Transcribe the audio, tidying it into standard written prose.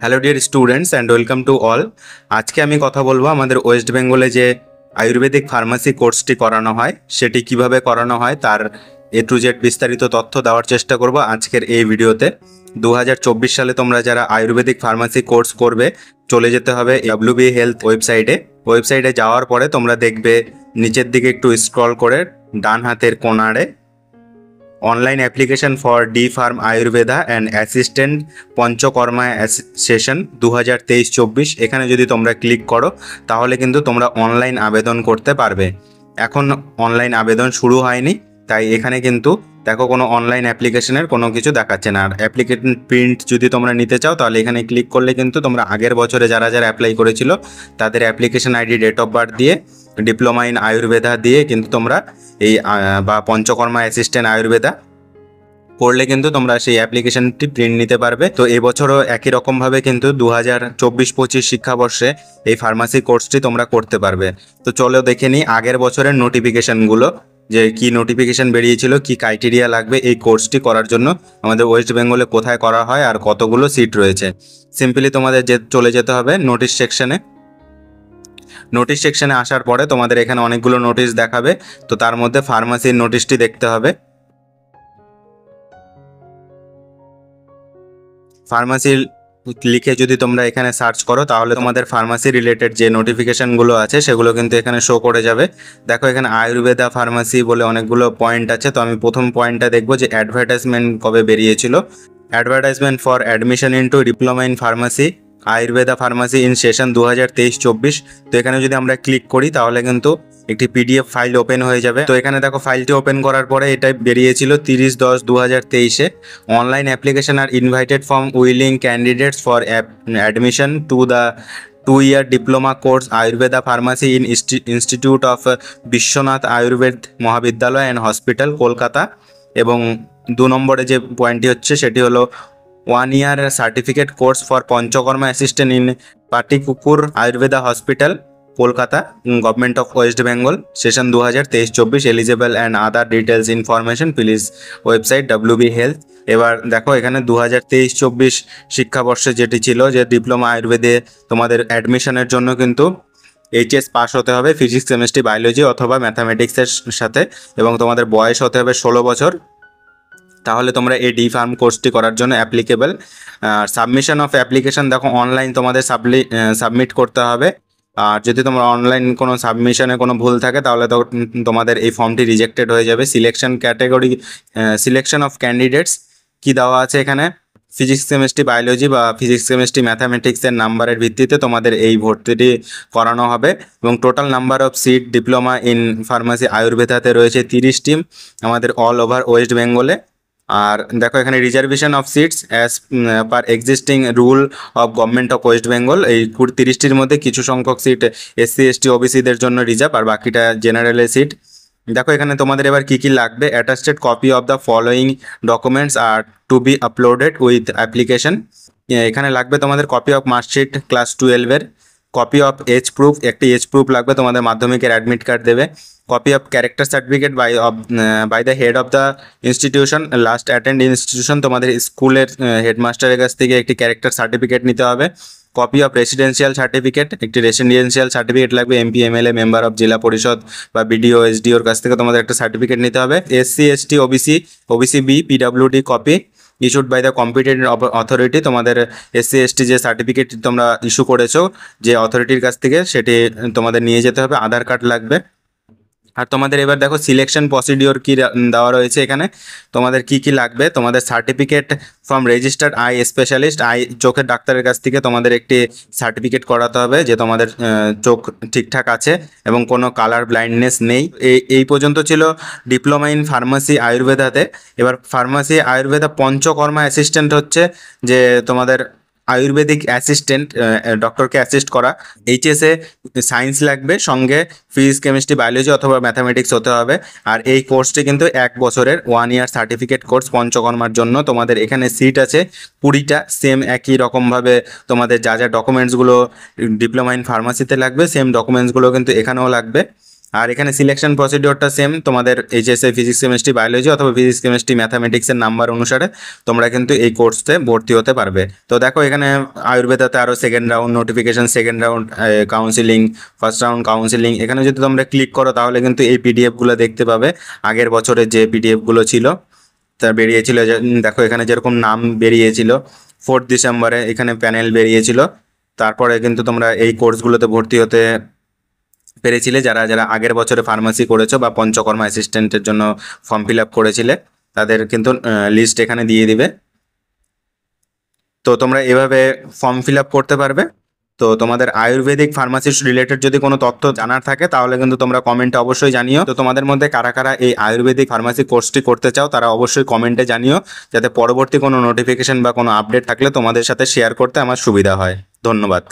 Hello dear students and welcome to all. আজকে আমি কথা বলবো আমাদের ওয়েস্ট বেঙ্গলে যে আয়ুর্বেদিক ফার্মাসি কোর্সটি করানো হয় সেটি কিভাবে করানো হয় তার টু জেড বিস্তারিত তথ্য দেওয়ার চেষ্টা করব আজকের এই ভিডিওতে। 2024 সালে তোমরা যারা আয়ুর্বেদিক ফার্মাসি কোর্স করবে চলে যেতে হবে WB হেলথ ওয়েবসাইটে যাওয়ার পরে তোমরা দেখবে নিচের দিকে একটু স্ক্রল করে ডান হাতের কোণারে online application for D Pharm Ayurveda and assistant Panchakarma session 2023-24 এখানে যদি তোমরা ক্লিক করো তাহলে কিন্তু তোমরা অনলাইন আবেদন করতে পারবে। এখন অনলাইন আবেদন শুরু হয়নি, তাই এখানে কিন্তু দেখো কোনো অনলাইন অ্যাপ্লিকেশনের কোনো কিছু দেখাচ্ছে না। আর অ্যাপ্লিকেশন প্রিন্ট যদি তোমরা নিতে চাও তাহলে এখানে ক্লিক করলে কিন্তু তোমরা আগের বছরে যারা যারা অ্যাপ্লাই করেছিল তাদের application ID, date of birth দিয়ে, ডিপ্লোমা ইন আয়ুর্বেদা দিয়ে কিন্তু তোমরা এই বা পঞ্চকর্মা অ্যাসিস্ট্যান্ট আয়ুর্বেদা করলে কিন্তু তোমরা সেই অ্যাপ্লিকেশনটি প্রিন্ট নিতে পারবে। তো এবছরও একই রকমভাবে কিন্তু 2024-25 শিক্ষাবর্ষে এই ফার্মাসি কোর্সটি তোমরা করতে পারবে। তো চলো দেখে নিই আগের বছরের নোটিফিকেশনগুলো, যে কি নোটিফিকেশন বেরিয়েছিল, কি ক্রাইটেরিয়া লাগবে এই কোর্সটি করার জন্য, আমাদের ওয়েস্ট বেঙ্গলে কোথায় করা হয় আর কতগুলো সিট রয়েছে। সিম্পলি তোমাদের চলে যেতে হবে নোটিশ সেকশনে। নোটিশ সেকশনে আসার পরে তোমাদের এখানে অনেকগুলো নোটিশ দেখাবে, তো তার মধ্যে ফার্মাসির নোটিশটি দেখতে হবে। ফার্মাসি লিখে যদি তোমরা এখানে সার্চ করো তাহলে তোমাদের ফার্মাসি রিলেটেড যে নোটিফিকেশনগুলো আছে সেগুলো কিন্তু এখানে শো করে যাবে। দেখো এখানে আয়ুর্বেদা ফার্মাসি বলে অনেকগুলো পয়েন্ট আছে। তো আমি প্রথম পয়েন্টটা দেখবো যে অ্যাডভার্টাইজমেন্ট কবে বেরিয়েছিল। Advertisement for admission into diploma in pharmacy Ayurveda pharmacy in session 2023-24। তো এখানে যদি আমরা ক্লিক করি তাহলে কিন্তু একটি পিডিএফ ফাইল ওপেন হয়ে যাবে। তো এখানে দেখো ফাইলটি ওপেন করার পরে এটা বেরিয়েছিল 30/10/2023-এ। Online application are invited from willing candidates for admission to the 2-year diploma course Ayurveda pharmacy in institute of Vishwanath Ayurved Mahavidyalaya and hospital Kolkata. এবং 2 নম্বরে যে পয়েন্টটি হচ্ছে সেটি হলো 1-year certificate course for Panchakarma assistant in পাটিকুকুর Ayurveda hospital Kolkata, government of West Bengal, session 2023-24। Eligible and other details information please website WB health. এবার দেখো এখানে 2023-24 শিক্ষাবর্ষে যেটি ছিল যে ডিপ্লোমা আয়ুর্বেদে তোমাদের অ্যাডমিশনের জন্য কিন্তু HS পাস হতে হবে ফিজিক্স, কেমিস্ট্রি, বায়োলজি অথবা ম্যাথামেটিক্সের সাথে, এবং তোমাদের বয়স হতে হবে 16 বছর। তাহলে তোমরা এই ডি ফার্ম কোর্সটি করার জন্য অ্যাপ্লিকেবল। সাবমিশন অফ অ্যাপ্লিকেশন দেখো অনলাইন তোমাদের সাবমিট করতে হবে। আর যদি তোমার অনলাইন কোনো সাবমিশনে কোনো ভুল থাকে তাহলে তো তোমাদের এই ফর্মটি রিজেক্টেড হয়ে যাবে। Selection category, selection of candidates কি দেওয়া আছে এখানে, ফিজিক্স, কেমিস্ট্রি, বায়োলজি বা ফিজিক্স, কেমিস্ট্রি, ম্যাথামেটিক্সের নাম্বারের ভিত্তিতে তোমাদের এই ভর্তিটি করানো হবে। এবং total number of seat diploma in pharmacy আয়ুর্বেদাতে রয়েছে 30টি আমাদের অল ওভার ওয়েস্ট বেঙ্গলে। আর দেখো এখানে reservation of seats as per existing rule of government of West Bengal. এই 30টির মধ্যে কিছু সংখ্যক সিট SC ST OBCদের জন্য রিজার্ভ, আর বাকিটা জেনারেলের সিট। দেখো এখানে তোমাদের এবার কি কি লাগবে। Attested copy of the following documents are to be uploaded with application. এখানে লাগবে তোমাদের কপি অফ মার্কশিট ক্লাস 12-এর, কপি অফ এজ প্রুফ, একটি এজ প্রুফ লাগবে, তোমাদের মাধ্যমিকের অ্যাডমিট কার্ড দেবে, copy of character certificate by the head of the institution, last attend institution, তোমাদের স্কুলের হেডমাস্টারের কাছ থেকে একটি ক্যারেক্টার সার্টিফিকেট নিতে হবে, কপি অফ রেসিডেন্সিয়াল সার্টিফিকেট, একটি রেসিডেন্সিয়াল সার্টিফিকেট লাগবে, MP MLA মেম্বার অফ জেলা পরিষদ বা BDO SDOর কাছ থেকে তোমাদের একটা সার্টিফিকেট নিতে হবে, SC ST OBC B PWD copy issued by the competent authority, তোমাদের SC ST যে সার্টিফিকেট তোমরা ইস্যু করেছো যে অথরিটির কাছ থেকে সেটি তোমাদের নিয়ে যেতে হবে, আধার কার্ড লাগবে। আর তোমাদের এবার দেখো সিলেকশন প্রসিডিওর কি দেওয়া রয়েছে এখানে, তোমাদের কি কি লাগবে। তোমাদের certificate from registered eye specialist, চোখের ডাক্তারের কাছ থেকে তোমাদের একটি সার্টিফিকেট করাতে হবে যে তোমাদের চোখ ঠিকঠাক আছে এবং কোনো কালার ব্লাইন্ডনেস নেই। এই পর্যন্ত ছিল ডিপ্লোমা ইন ফার্মাসি আয়ুর্বেদাতে। এবার ফার্মাসি আয়ুর্বেদা পঞ্চকর্মা অ্যাসিস্ট্যান্ট হচ্ছে যে তোমাদের আয়ুর্বেদিক অ্যাসিস্ট্যান্ট, ডক্টরকে অ্যাসিস্ট করা। HS-এ সায়েন্স লাগবে, সঙ্গে ফিজিক্স, কেমিস্ট্রি, বায়োলজি অথবা ম্যাথামেটিক্স হতে হবে। আর এই কোর্সটি কিন্তু 1 বছরের 1-year সার্টিফিকেট কোর্স পঞ্চকর্মার জন্য। তোমাদের এখানে সিট আছে 20টা, সেম একই রকমভাবে তোমাদের যা যা ডকুমেন্টসগুলো ডিপ্লোমা ইন ফার্মাসিতে লাগবে সেম ডকুমেন্টসগুলো কিন্তু এখানেও লাগবে। আর এখানে সিলেকশন প্রসিডিওরটা সেম, তোমাদের এইচএসএ ফিজিক্স কেমিস্ট্রি বায়োলজি অথবা ফিজিক্স কেমিস্ট্রি ম্যাথামেটিক্সের নাম্বার অনুসারে তোমরা কিন্তু এই কোর্সে ভর্তি হতে পারবে। তো দেখো এখানে আয়ুর্বেদাতে আরও second round notification, second round counselling, first round counselling, এখানে যদি তোমরা ক্লিক করো তাহলে কিন্তু এই পিডিএফগুলো দেখতে পাবে। আগের বছরের যে পিডিএফগুলো ছিল তা বেরিয়েছিল, দেখো এখানে যেরকম নাম বেরিয়েছিল 4 ডিসেম্বরে এখানে প্যানেল বেরিয়েছিল। তারপরে কিন্তু তোমরা এই কোর্সগুলোতে ভর্তি হতে পেরেছিলে যারা যারা আগের বছরে ফার্মাসি করেছো বা পঞ্চকর্মা অ্যাসিস্ট্যান্টের জন্য ফর্ম ফিল আপ করেছিলে, তাদের কিন্তু লিস্ট এখানে দিয়ে দিবে। তো তোমরা এভাবে ফর্ম ফিল আপ করতে পারবে। তো তোমাদের আয়ুর্বেদিক ফার্মাসি রিলেটেড যদি কোনো তথ্য জানার থাকে তাহলে কিন্তু তোমরা কমেন্টে অবশ্যই জানিও। তো তোমাদের মধ্যে কারা কারা এই আয়ুর্বেদিক ফার্মাসি কোর্সটি করতে চাও তারা অবশ্যই কমেন্টে জানিও, যাতে পরবর্তী কোনো নোটিফিকেশন বা কোনো আপডেট থাকলে তোমাদের সাথে শেয়ার করতে আমার সুবিধা হয়। ধন্যবাদ।